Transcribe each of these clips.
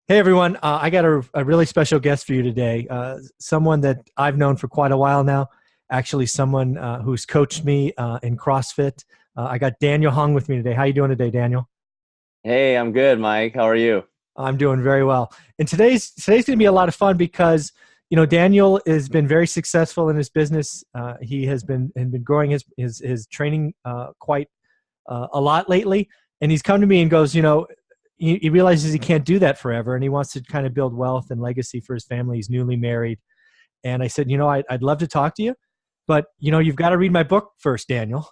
Hey everyone, I got a really special guest for you today. Someone that I've known for quite a while now. Actually, someone who's coached me in CrossFit. I got Daniel Hung with me today. How you doing today, Daniel? Hey, I'm good, Mike. How are you? I'm doing very well. And today's going to be a lot of fun because Daniel has been very successful in his business. He has been growing his training quite a lot lately, and he's come to me and goes, he realizes he can't do that forever, and he wants to kind of build wealth and legacy for his family. He's newly married, and I said, I'd love to talk to you, but you've got to read my book first, Daniel.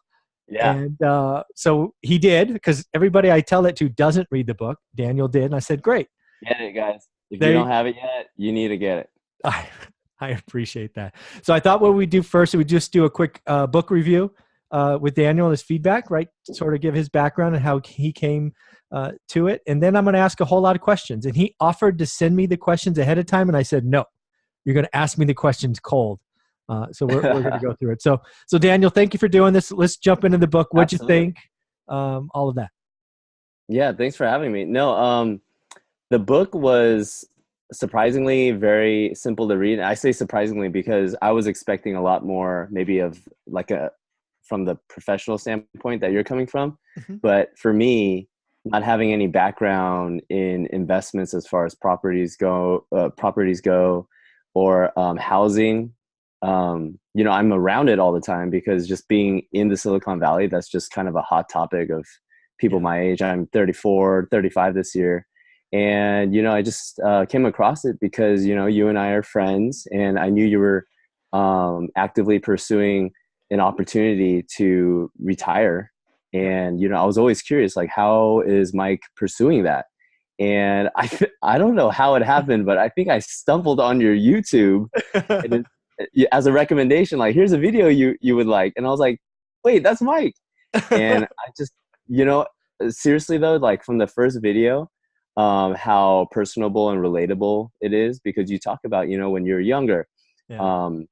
Yeah, And so he did, because everybody I tell it to doesn't read the book. Daniel did, and I said, great. get it, guys. If you They, don't have it yet, you need to get it. I, I appreciate that. So I thought what we'd do first, we just do a quick book review with Daniel and his feedback, right? Sort of give his background and how he came to it. And then I'm going to ask a whole lot of questions. And he offered to send me the questions ahead of time. And I said, no, you're going to ask me the questions cold. So we're going to go through it. So Daniel, thank you for doing this. Let's jump into the book. What'd you Absolutely. think? All of that. Yeah, thanks for having me. No, the book was surprisingly very simple to read. I say surprisingly because I was expecting a lot more, maybe of like a from the professional standpoint that you're coming from. Mhm. But for me, not having any background in investments as far as properties go, or housing, I'm around it all the time because just being in the Silicon Valley, that's just kind of a hot topic of people Yeah. my age. I'm 34, 35 this year. And, I just came across it because, you and I are friends, and I knew you were actively pursuing an opportunity to retire. Yep. And, I was always curious, like, how is Mike pursuing that? And I don't know how it happened, but I think I stumbled on your YouTube, and as a recommendation, like, here's a video you would like. And I was like, wait, that's Mike. And I just, you know, seriously though, like from the first video, how personable and relatable it is, because you talk about, when you're younger, Yeah. um,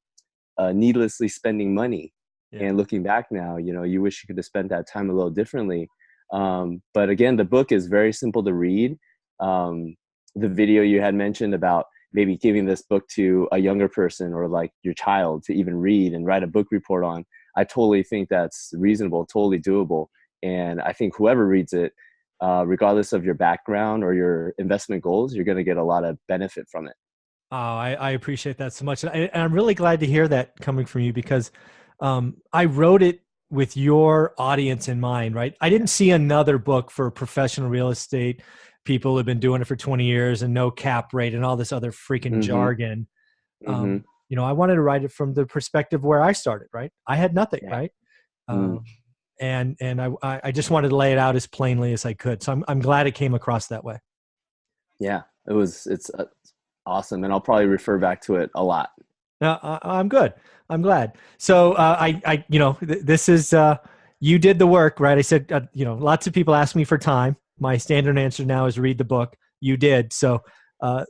needlessly spending money, Yeah. and looking back now, you wish you could have spent that time a little differently. But again, the book is very simple to read. The video you had mentioned about maybe giving this book to a younger person, or like your child, to even read and write a book report on, I totally think that's reasonable, totally doable. And I think whoever reads it, regardless of your background or your investment goals, you're going to get a lot of benefit from it. Oh, I appreciate that so much. And I'm really glad to hear that coming from you because I wrote it with your audience in mind, right? I didn't see another book for professional real estate people who've been doing it for 20 years and no cap rate and all this other freaking Mm-hmm. jargon. Mm-hmm. I wanted to write it from the perspective where I started, right? I had nothing, Yeah. right? Mm. And I just wanted to lay it out as plainly as I could. So I'm glad it came across that way. Yeah. It's awesome. And I'll probably refer back to it a lot. No, I'm good. I'm glad. So this is you did the work, right? I said, lots of people ask me for time. My standard answer now is read the book. You did. So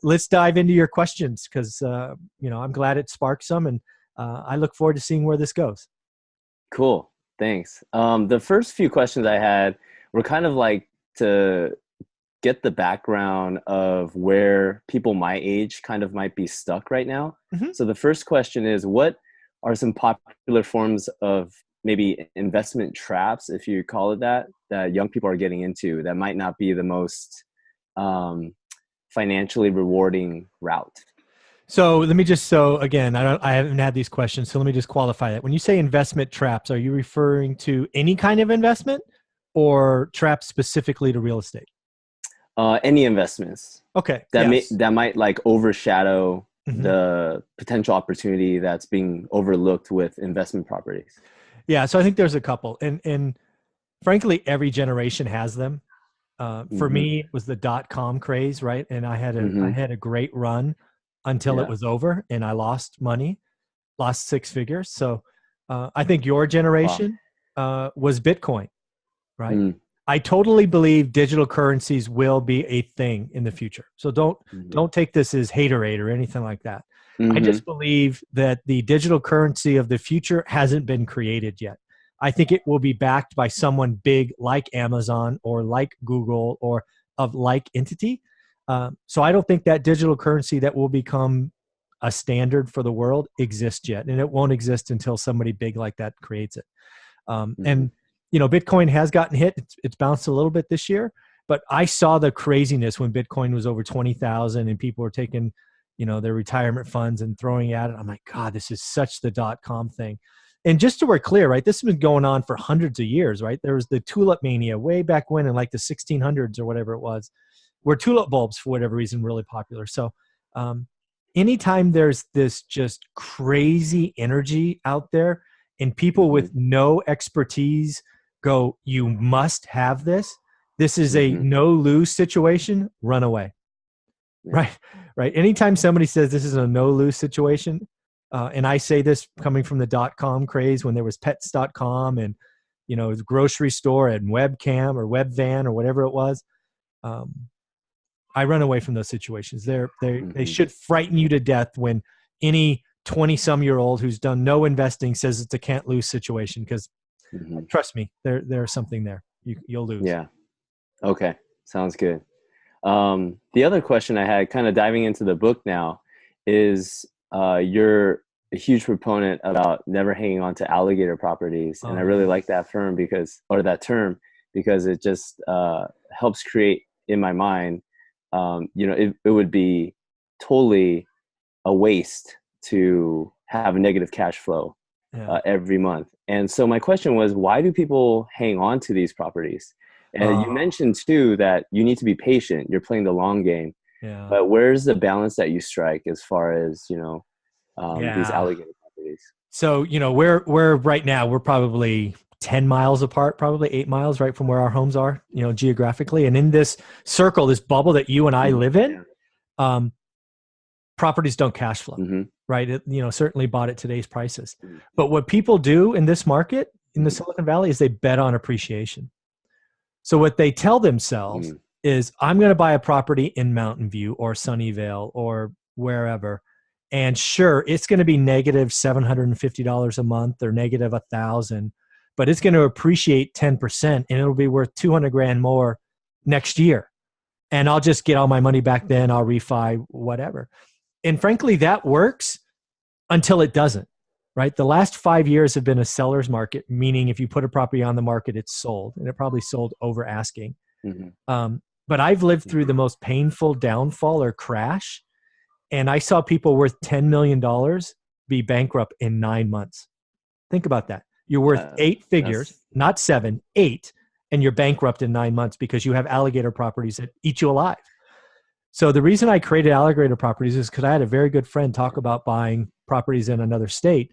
let's dive into your questions because I'm glad it sparked some, and I look forward to seeing where this goes. Cool. Thanks. The first few questions I had were kind of like to get the background of where people my age kind of might be stuck right now. Mhm. So the first question is, what are some popular forms of maybe investment traps, if you call it that, that young people are getting into that might not be the most um, financially rewarding route? So let me so again, I haven't had these questions, so let me just qualify that. When you say investment traps, are you referring to any kind of investment or traps specifically to real estate? Any investments Okay. Yes. that might like overshadow Mhm. the potential opportunity that's being overlooked with investment properties. Yeah. So I think there's a couple, and frankly, every generation has them. For Mm-hmm. me, it was the .com craze, right? And I Mm-hmm. had a great run until it Yeah. was over, and I lost money, lost six figures. So I think your Wow. generation was Bitcoin, right? Mm. I totally believe digital currencies will be a thing in the future. So Mm-hmm. don't take this as haterade or anything like that. I Mm-hmm. just believe that the digital currency of the future hasn't been created yet. I think it will be backed by someone big like Amazon or like Google or of like entity. So I don't think that digital currency that will become a standard for the world exists yet, and it won't exist until somebody big like that creates it. And Bitcoin has gotten hit. It's bounced a little bit this year, but I saw the craziness when Bitcoin was over 20,000 and people were taking, their retirement funds and throwing at it. I'm like, God, this is such the .com thing. And just so we're clear, right, this has been going on for hundreds of years, right? There was the tulip mania way back when in like the 1600s or whatever it was, where tulip bulbs, for whatever reason, really popular. So anytime there's this just crazy energy out there and people with no expertise go, you must have this. This is a no-lose situation, run away. Yeah. Right. Anytime somebody says this is a no-lose situation, and I say this coming from the .com craze when there was pets.com and, grocery store and webcam or webvan or whatever it was, I run away from those situations. They should frighten you to death when any 20-some-year-old who's done no investing says it's a can't-lose situation, because trust me, there's something there. You'll lose. Yeah. Okay. Sounds good. The other question I had, kind of diving into the book now, is you're a huge proponent about never hanging on to alligator properties. And I really like that term because it just helps create in my mind, it would be totally a waste to have a negative cash flow every month. And so my question was, why do people hang on to these properties? And you mentioned too that you need to be patient. You're playing the long game. Yeah. But where's the balance that you strike as far as, these alligator properties? So, we're right now, we're probably 10 miles apart, probably 8 miles right from where our homes are, geographically. And in this circle, this bubble that you and I live in, properties don't cash flow, right? It, certainly bought at today's prices. But what people do in this market, in the Silicon Valley, is they bet on appreciation. So what they tell themselves is, I'm going to buy a property in Mountain View or Sunnyvale or wherever. And sure, it's going to be negative $750 a month or negative $1,000, but it's going to appreciate 10% and it'll be worth 200 grand more next year. And I'll just get all my money back then. I'll refi, whatever. And frankly, that works until it doesn't, right? The last 5 years have been a seller's market, meaning if you put a property on the market, it's sold, and it probably sold over asking. But I've lived through the most painful downfall or crash, and I saw people worth $10 million be bankrupt in 9 months. Think about that. You're worth 8 figures, not 7, 8, and you're bankrupt in 9 months because you have alligator properties that eat you alive. So the reason I created Alligator Properties is because I had a very good friend talk about buying properties in another state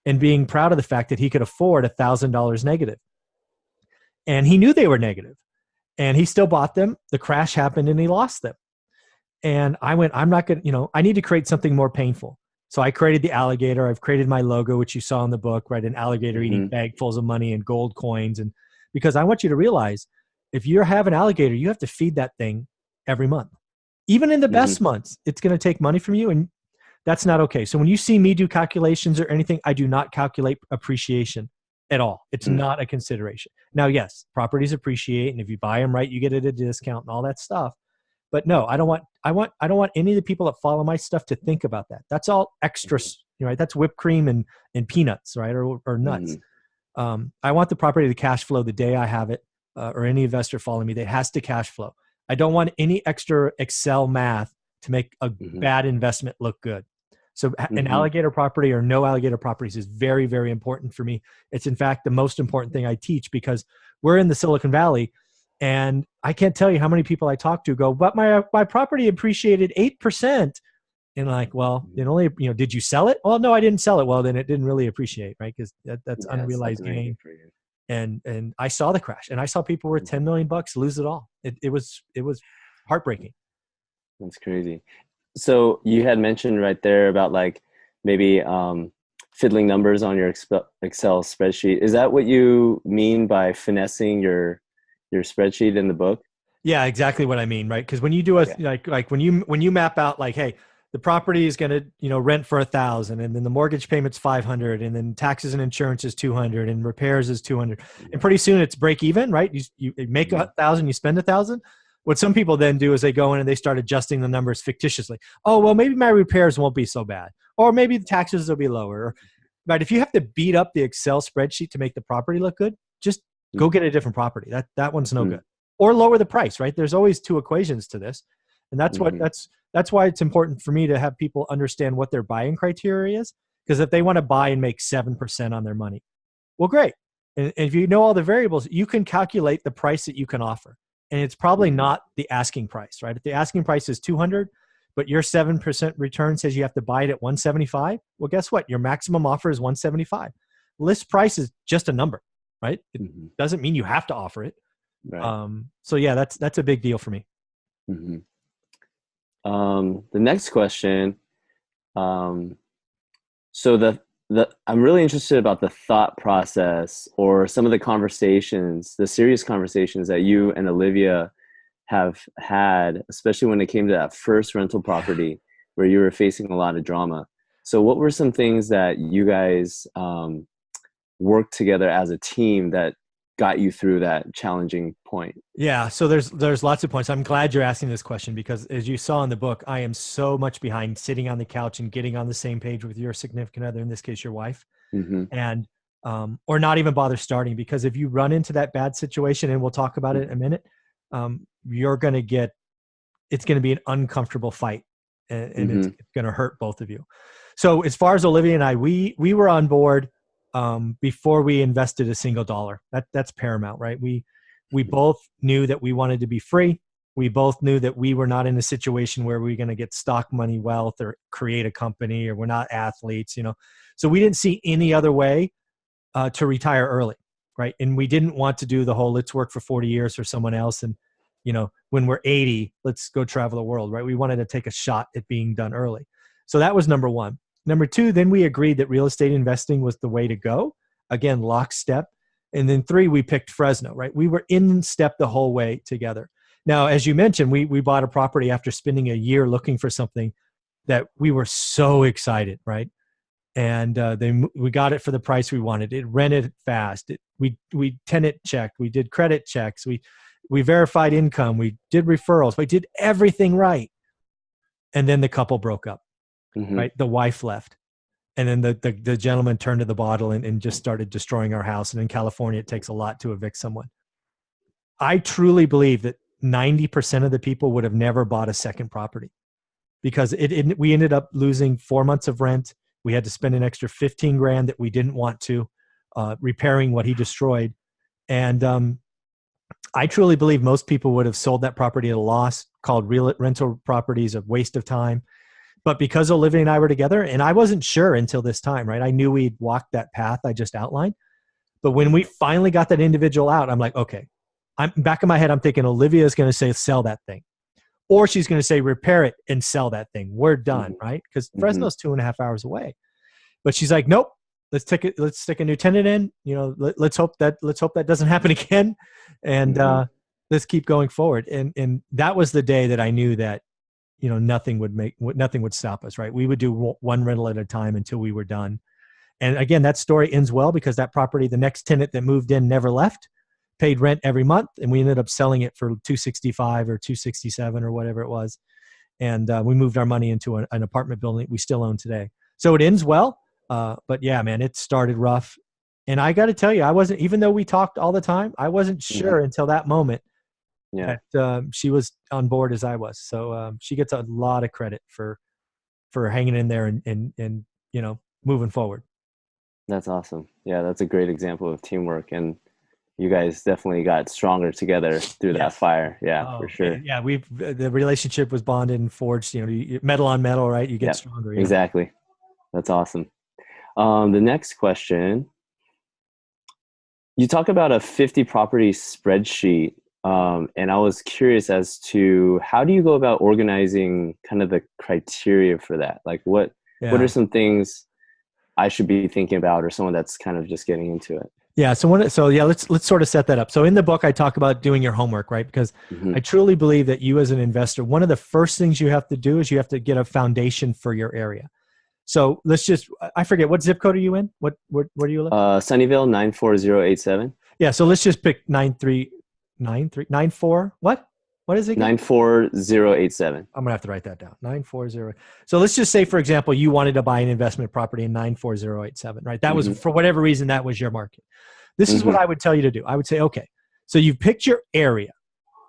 and being proud of the fact that he could afford $1,000 negative. And he knew they were negative. And he still bought them. The crash happened and he lost them. And I went, I'm not going to, I need to create something more painful. So I created the alligator. I've created my logo, which you saw in the book, right? An alligator eating bagfuls of money and gold coins. And because I want you to realize, if you have an alligator, you have to feed that thing every month. Even in the best months, it's going to take money from you, and that's not okay. So when you see me do calculations or anything, I do not calculate appreciation at all. It's not a consideration. Now, yes, properties appreciate, and if you buy them right, you get it at a discount and all that stuff. But no, I don't want any of the people that follow my stuff to think about that. That's all extra, right? That's whipped cream and peanuts, right? Or nuts. I want the property to cash flow the day I have it, or any investor following me that has to cash flow. I don't want any extra Excel math to make a bad investment look good. So an alligator property or no alligator properties is very, very important for me. It's in fact the most important thing I teach, because we're in the Silicon Valley, and I can't tell you how many people I talk to go, but my property appreciated 8%. And like, well, it only, did you sell it? Well, no, I didn't sell it. Well, then it didn't really appreciate, right? Because that's unrealized gain. And I saw the crash, and I saw people worth $10 million lose it all. It was heartbreaking. That's crazy. So you had mentioned right there about like maybe fiddling numbers on your Excel spreadsheet. Is that what you mean by finessing your spreadsheet in the book? Yeah, exactly what I mean, right? Because when you do like when you map out like, hey, the property is going to, rent for $1,000, and then the mortgage payment's $500, and then taxes and insurance is $200, and repairs is $200, and pretty soon it's break even, right? You make $1,000, you spend $1,000. what some people then do is they go in and they start adjusting the numbers fictitiously. Oh, well, maybe my repairs won't be so bad, or maybe the taxes will be lower. But if you have to beat up the Excel spreadsheet to make the property look good, just go get a different property. That one's no good. Or lower the price, right? There's always two equations to this. And that's that's why it's important for me to have people understand what their buying criteria is. Because if they want to buy and make 7% on their money, well, great. And if you know all the variables, you can calculate the price that you can offer. And it's probably not the asking price, right? If the asking price is 200, but your 7% return says you have to buy it at 175, well, guess what? Your maximum offer is 175. List price is just a number, right? It doesn't mean you have to offer it. Right. So yeah, that's a big deal for me. The next question. So I'm really interested about the thought process or some of the conversations, the serious conversations that you and Olivia have had, especially when it came to that first rental property where you were facing a lot of drama. So what were some things that you guys worked together as a team that got you through that challenging point? Yeah, so there's lots of points. I'm glad you're asking this question because as you saw in the book, I am so much behind sitting on the couch and getting on the same page with your significant other, in this case, your wife, and or not even bother starting, because if you run into that bad situation, and we'll talk about it in a minute, you're going to it's going to be an uncomfortable fight, and it's going to hurt both of you. So as far as Olivia and I, we were on board before we invested a single dollar. That's paramount, right? We both knew that we wanted to be free. We both knew that we were not in a situation where we were going to get stock money wealth or create a company, or we're not athletes, So we didn't see any other way to retire early, right? And we didn't want to do the whole let's work for 40 years for someone else and, when we're 80, let's go travel the world, right? We wanted to take a shot at being done early. So that was number one. Number two, then we agreed that real estate investing was the way to go. Again, lockstep. And then three, we picked Fresno, right? We were in step the whole way together. Now, as you mentioned, we bought a property after spending a year looking for something that we were so excited, right? And we got it for the price we wanted. It rented fast. We tenant checked. We did credit checks. We verified income. We did referrals. We did everything right. And then the couple broke up, right? The wife left. And then the gentleman turned to the bottle and just started destroying our house. And in California, it takes a lot to evict someone. I truly believe that 90% of the people would have never bought a second property because we ended up losing 4 months of rent. We had to spend an extra $15,000 that we didn't want to, repairing what he destroyed. And I truly believe most people would have sold that property at a loss, called rental properties a waste of time. But because Olivia and I were together, and I wasn't sure until this time, right? I knew we'd walked that path I just outlined. But when we finally got that individual out, I'm like, okay, I'm back in my head. I'm thinking Olivia is going to say, sell that thing. Or she's going to say, repair it and sell that thing. We're done, right? Because Fresno's 2.5 hours away. But she's like, nope, let's stick a new tenant in. Let's hope that doesn't happen again. And let's keep going forward. And that was the day that I knew that, nothing would stop us, right? We would do one rental at a time until we were done. And again, that story ends well because that property, the next tenant that moved in never left, paid rent every month, and we ended up selling it for $265 or $267 or whatever it was. And we moved our money into an apartment building we still own today. So it ends well. But yeah, man, it started rough. And I got to tell you, even though we talked all the time, I wasn't sure until that moment that she was on board as I was. So she gets a lot of credit for hanging in there and moving forward. That's awesome. Yeah, that's a great example of teamwork. And you guys definitely got stronger together through that fire. Yeah, for sure. Yeah, the relationship was bonded and forged, metal on metal, right? You get stronger. Exactly. That's awesome. The next question, you talk about a 50 property spreadsheet. And I was curious as to how do you go about organizing kind of the criteria for that? Like what are some things I should be thinking about, or someone that's kind of just getting into it? Yeah. Let's sort of set that up. So in the book, I talk about doing your homework, right? Because I truly believe that you as an investor, one of the first things you have to do is you have to get a foundation for your area. So I forget, what zip code are you in? Where do you live? Sunnyvale 94087. Yeah. So let's just pick 9394. What? What is it again? 94087. I'm going to have to write that down. 940. So let's just say, for example, you wanted to buy an investment property in 94087, right? That was, for whatever reason, that was your market. This is what I would tell you to do. I would say, okay, so you've picked your area,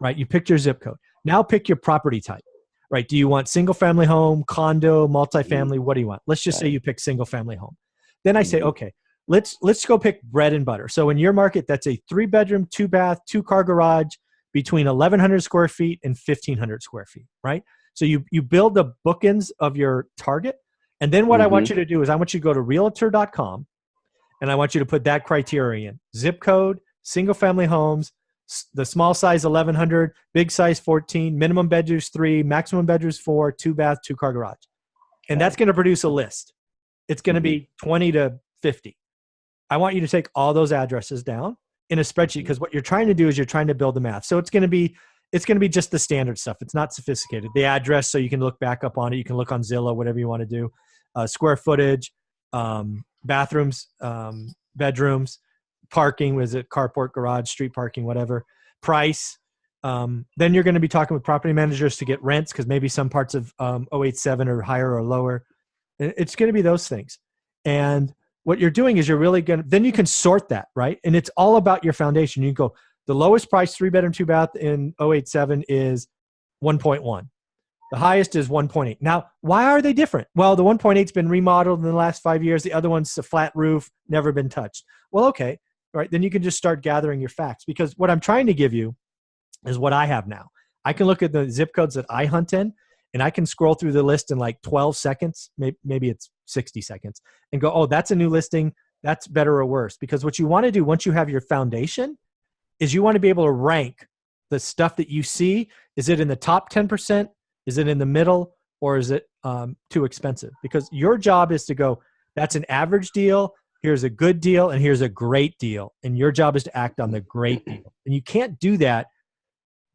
right? You picked your zip code. Now pick your property type, right? Do you want single family home, condo, multifamily? What do you want? Let's just say you pick single family home. Then I say, okay, let's go pick bread and butter. So in your market, that's a 3-bedroom, 2-bath, 2-car garage between 1,100 square feet and 1,500 square feet, right? So you build the bookends of your target. And then what I want you to do is I want you to go to realtor.com and I want you to put that criteria in. Zip code, single family homes, the small size 1,100, big size 14, minimum bedrooms 3, maximum bedrooms 4, 2-bath, 2-car garage. And that's going to produce a list. It's going to be 20 to 50. I want you to take all those addresses down in a spreadsheet, because what you're trying to do is you're trying to build the math. So it's going to be just the standard stuff. It's not sophisticated. The address, so you can look back up on it. You can look on Zillow, whatever you want to do. Square footage, bathrooms, bedrooms, parking, was it carport, garage, street parking, whatever. Price. Then you're going to be talking with property managers to get rents, because maybe some parts of 087 are higher or lower. It's going to be those things. And what you're doing is you're really going to, then you can sort that, right? And it's all about your foundation. You go, the lowest price 3-bedroom, 2-bath in 087 is 1.1. The highest is 1.8. Now, why are they different? Well, the 1.8's been remodeled in the last 5 years. The other one's a flat roof, never been touched. Well, okay, right? Then you can just start gathering your facts, because what I'm trying to give you is what I have now. I can look at the zip codes that I hunt in, and I can scroll through the list in like 12 seconds, maybe it's 60 seconds, and go, oh, that's a new listing. That's better or worse. Because what you want to do once you have your foundation is you want to be able to rank the stuff that you see. Is it in the top 10%? Is it in the middle? Or is it too expensive? Because your job is to go, that's an average deal. Here's a good deal. And here's a great deal. And your job is to act on the great deal. And you can't do that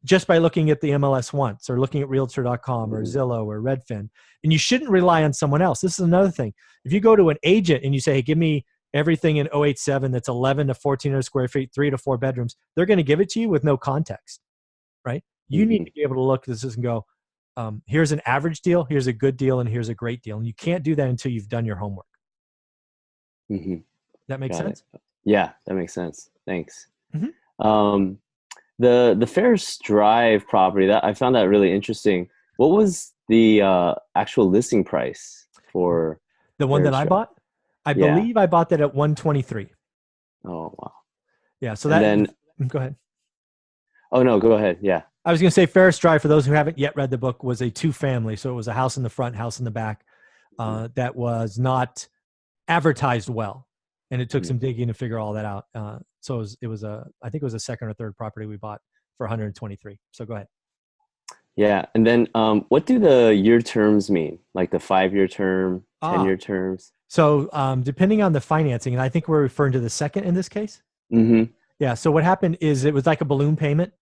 just by looking at the MLS once, or looking at realtor.com or Zillow or Redfin. And you shouldn't rely on someone else. This is another thing. If you go to an agent and you say, hey, give me everything in 087 that's 11 to 1,400 square feet, 3 to 4 bedrooms, they're going to give it to you with no context, right? You need to be able to look at this and go, here's an average deal, here's a good deal, and here's a great deal. And you can't do that until you've done your homework. That makes sense? Yeah, that makes sense. Thanks. The Ferris Drive property, that I found that really interesting. What was the actual listing price for the one Ferris that I Drive? bought? I believe I bought that at 123. Oh, wow. Yeah. So then, go ahead. Oh no, go ahead. Yeah. I was going to say Ferris Drive, for those who haven't yet read the book, was a 2-family. So it was a house in the front, house in the back, that was not advertised well. And it took some digging to figure all that out. So it was I think it was a second or third property we bought for 123. So go ahead. Yeah. And then what do the year terms mean? Like the 5-year term, 10-year terms? So depending on the financing, and I think we're referring to the second in this case. Yeah. So what happened is it was like a balloon payment,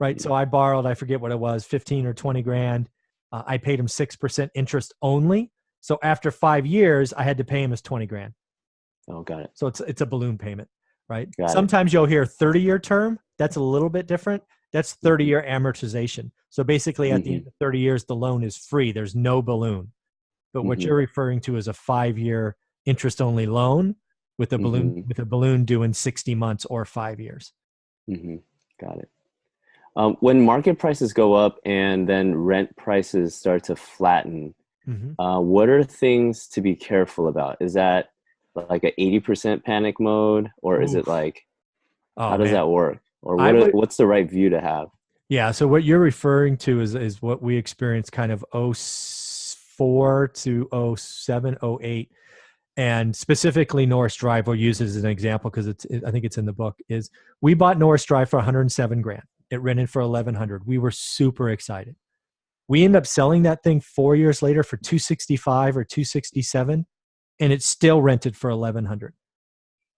right? So I borrowed, I forget what it was, 15 or 20 grand. I paid him 6% interest only. So after 5 years, I had to pay him his 20 grand. Oh, got it. So it's a balloon payment, right? Got Sometimes you'll hear 30-year term. That's a little bit different. That's 30-year amortization. So basically at the end of 30 years, the loan is free. There's no balloon. But what you're referring to is a 5-year interest-only loan with a balloon due in 60 months or 5 years. Got it. When market prices go up and then rent prices start to flatten, what are things to be careful about? Is that like a 80% panic mode, or is it like, how does that work? Or what's the right view to have? Yeah. So what you're referring to is what we experienced kind of 04 to 07, 08. And specifically Norris Drive, we'll use as an example because I think it's in the book, is we bought Norris Drive for 107 grand. It rented for 1,100. We were super excited. We ended up selling that thing 4 years later for 265 or 267, and it still rented for 1,100.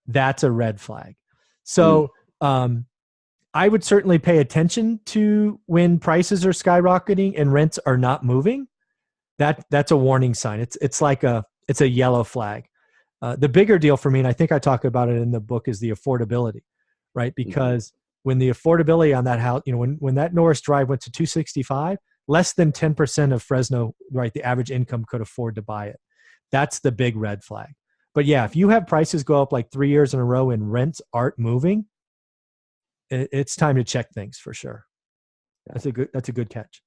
That's a red flag. So I would certainly pay attention to when prices are skyrocketing and rents are not moving. That's a warning sign. It's a yellow flag. The bigger deal for me, and I think I talk about it in the book, is the affordability, right? Because when the affordability on that house, when that Norris Drive went to 265, less than 10% of Fresno, right, the average income could afford to buy it. That's the big red flag. But yeah, if you have prices go up like 3 years in a row and rents aren't moving, it's time to check things for sure. That's a good catch.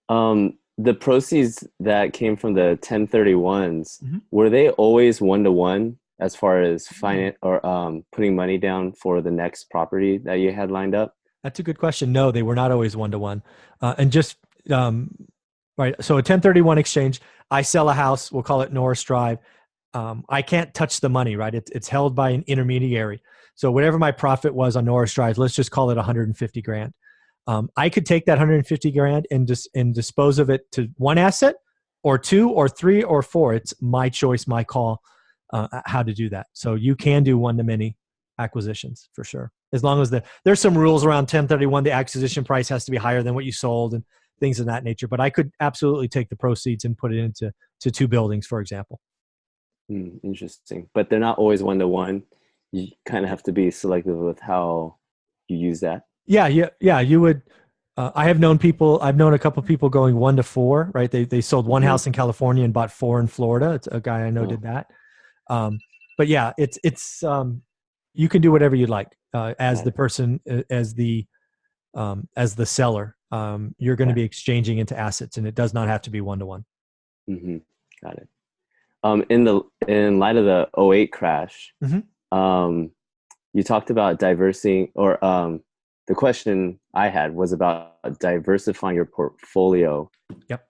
The proceeds that came from the 1031s, were they always 1-to-1 as far as finance or putting money down for the next property that you had lined up? That's a good question. No, they were not always 1-to-1. And just right. So a 1031 exchange, I sell a house, we'll call it Norris Drive. I can't touch the money, right? It's held by an intermediary. So whatever my profit was on Norris Drive, let's just call it 150 grand. I could take that 150 grand and dispose of it to one asset or two or three or four. It's my choice, my call, how to do that. So you can do one-to-many acquisitions for sure. As long as there's some rules around 1031, the acquisition price has to be higher than what you sold and things of that nature. But I could absolutely take the proceeds and put it into two buildings, for example. Interesting. But they're not always 1-to-1. You kind of have to be selective with how you use that. Yeah. You would. I've known a couple of people going 1-to-4, right? They sold one house in California and bought 4 in Florida. It's a guy I know did that. But yeah, it's you can do whatever you'd like as the person, as the seller. You're going to be exchanging into assets, and it does not have to be 1-to-1. Got it. In light of the 2008 crash, you talked about the question I had was about diversifying your portfolio. Yep.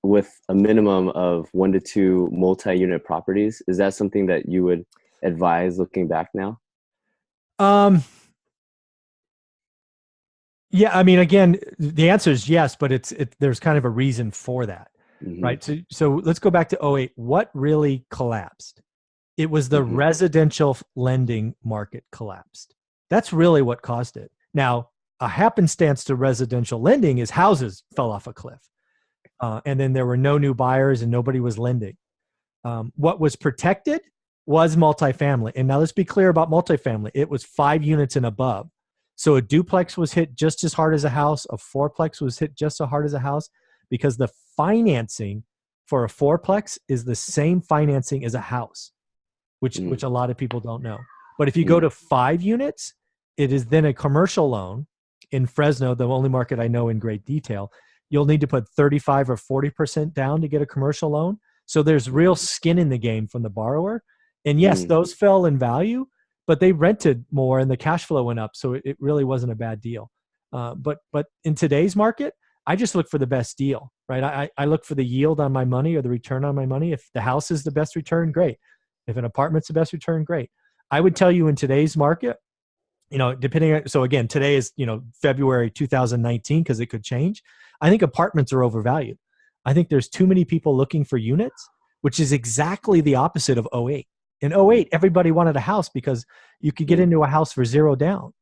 With a minimum of 1 to 2 multi-unit properties. Is that something that you would advise looking back now? Yeah, I mean, again, the answer is yes, but there's kind of a reason for that, right? So let's go back to 2008. What really collapsed? It was the residential lending market collapsed. That's really what caused it. Now, a happenstance to residential lending is houses fell off a cliff. And then there were no new buyers and nobody was lending. What was protected was multifamily. And now let's be clear about multifamily. It was 5 units and above. So a duplex was hit just as hard as a house. A fourplex was hit just as hard as a house because the financing for a fourplex is the same financing as a house, which a lot of people don't know. But if you go to 5 units, it is then a commercial loan. In Fresno, the only market I know in great detail, you'll need to put 35 or 40% down to get a commercial loan. So there's real skin in the game from the borrower. And yes, those fell in value, but they rented more and the cash flow went up. So it really wasn't a bad deal. But in today's market, I just look for the best deal, right? I look for the yield on my money or the return on my money. If the house is the best return, great. If an apartment's the best return, great. I would tell you in today's market, so again, today is, February 2019, because it could change. I think apartments are overvalued. I think there's too many people looking for units, which is exactly the opposite of 2008. In 2008, everybody wanted a house because you could get into a house for $0 down.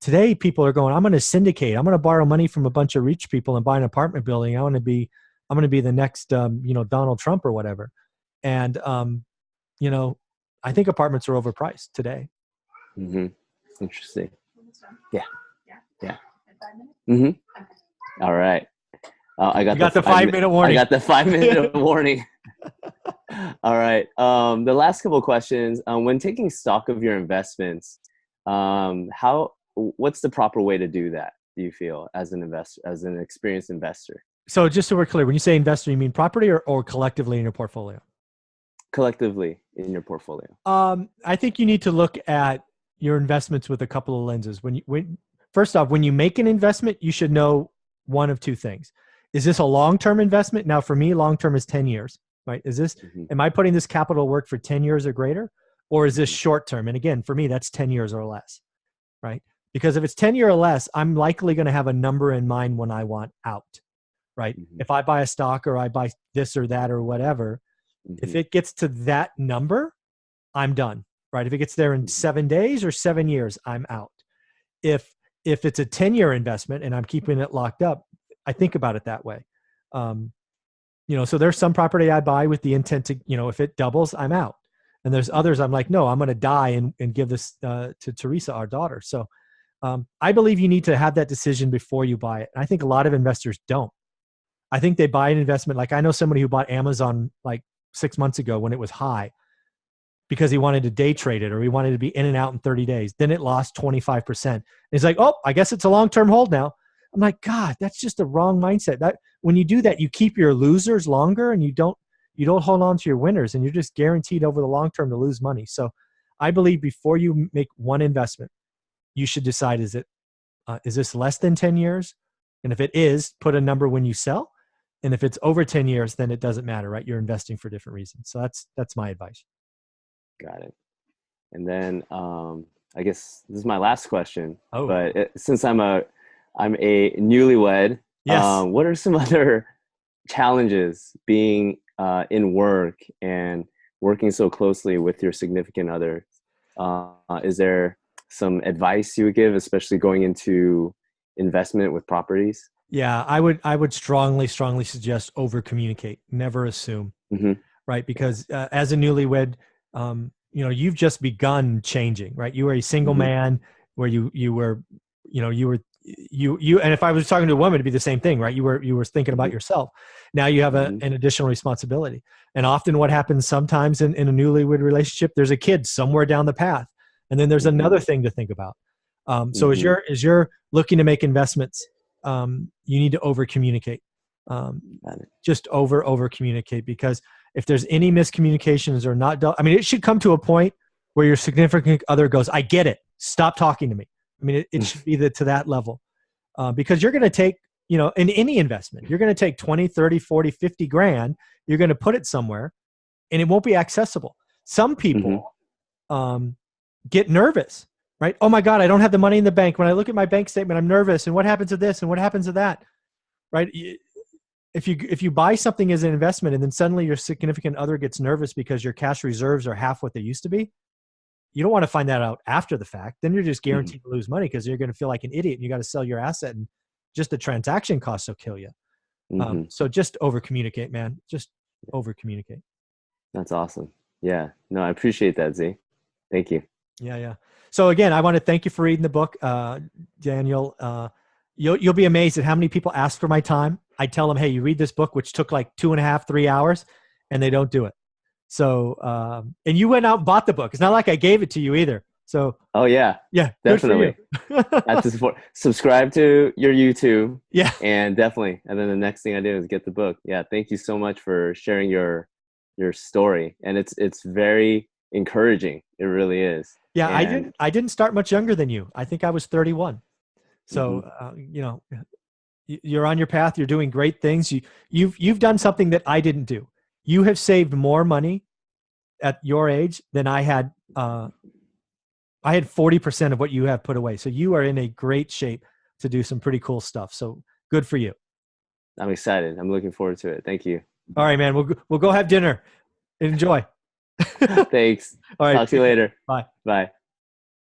Today, people are going, I'm going to syndicate. I'm going to borrow money from a bunch of rich people and buy an apartment building. I'm going to be the next, Donald Trump or whatever. And, I think apartments are overpriced today. Interesting. Yeah. All right. I got the 5-minute warning. I got the 5-minute warning. All right. The last couple of questions. When taking stock of your investments, what's the proper way to do that, do you feel, as an investor, as an experienced investor? So just so we're clear, when you say investor, you mean property or collectively in your portfolio? Collectively in your portfolio. I think you need to look at your investments with a couple of lenses. First off, when you make an investment, you should know one of two things. Is this a long-term investment? Now, for me, long-term is 10 years, right? Am I putting this capital to work for 10 years or greater? Or is this short-term? And again, for me, that's 10 years or less, right? Because if it's 10 years or less, I'm likely going to have a number in mind when I want out, right? If I buy a stock or I buy this or that or whatever, if it gets to that number, I'm done, right? If it gets there in 7 days or 7 years, I'm out. If it's a 10-year investment and I'm keeping it locked up, I think about it that way. So there's some property I buy with the intent to, if it doubles, I'm out. And there's others I'm like, no, I'm going to die and give this to Teresa, our daughter. So I believe you need to have that decision before you buy it. And I think a lot of investors don't. I think they buy an investment. Like I know somebody who bought Amazon like 6 months ago when it was high because he wanted to day trade it or he wanted to be in and out in 30 days. Then it lost 25%. He's like, oh, I guess it's a long-term hold now. I'm like, God, that's just the wrong mindset. That when you do that, you keep your losers longer and you don't hold on to your winners, and you're just guaranteed over the long term to lose money. So I believe before you make one investment, you should decide, is this less than 10 years? And if it is, put a number when you sell. And if it's over 10 years, then it doesn't matter, right? You're investing for different reasons. So that's my advice. Got it. And then I guess this is my last question. Oh. But since I'm a newlywed, yes. What are some other challenges being in work and working so closely with your significant other? Is there some advice you would give, especially going into investment with properties? Yeah, I would strongly suggest over communicate. Never assume, right? Because as a newlywed, you've just begun changing, right? You were a single man where you were, and if I was talking to a woman, it'd be the same thing, right? You were thinking about yourself. Now you have an additional responsibility. And often what happens sometimes in a newlywed relationship, there's a kid somewhere down the path. And then there's another thing to think about. So as you're looking to make investments, you need to over communicate. Just over communicate, because if there's any miscommunications or not dealt, I mean, it should come to a point where your significant other goes, I get it. Stop talking to me. I mean, it should be to that level, because you're going to take, in any investment, you're going to take 20, 30, 40, 50 grand. You're going to put it somewhere and it won't be accessible. Some people get nervous, right? Oh my God, I don't have the money in the bank. When I look at my bank statement, I'm nervous. And what happens to this? And what happens to that? Right? If you buy something as an investment and then suddenly your significant other gets nervous because your cash reserves are half what they used to be, you don't want to find that out after the fact. Then you're just guaranteed to lose money because you're going to feel like an idiot and you got to sell your asset, and just the transaction costs will kill you. So just over communicate, man. Just over communicate. That's awesome. Yeah. No, I appreciate that, Z. Thank you. Yeah. So again, I want to thank you for reading the book, Daniel. You'll be amazed at how many people ask for my time. I tell them, hey, you read this book, which took like 2.5, 3 hours, and they don't do it. So, and you went out and bought the book. It's not like I gave it to you either. So, oh yeah, definitely. Have to subscribe to your YouTube. Yeah, and definitely. And then the next thing I do is get the book. Yeah, thank you so much for sharing your story, and it's very encouraging. It really is. Yeah, and I didn't start much younger than you. I think I was 31. So, you're on your path. You're doing great things. You've done something that I didn't do. You have saved more money at your age than I had. I had 40% of what you have put away. So you are in a great shape to do some pretty cool stuff. So good for you. I'm excited. I'm looking forward to it. Thank you. All right, man. We'll go have dinner. Enjoy. Thanks. All right. Talk to you later. Bye. Bye.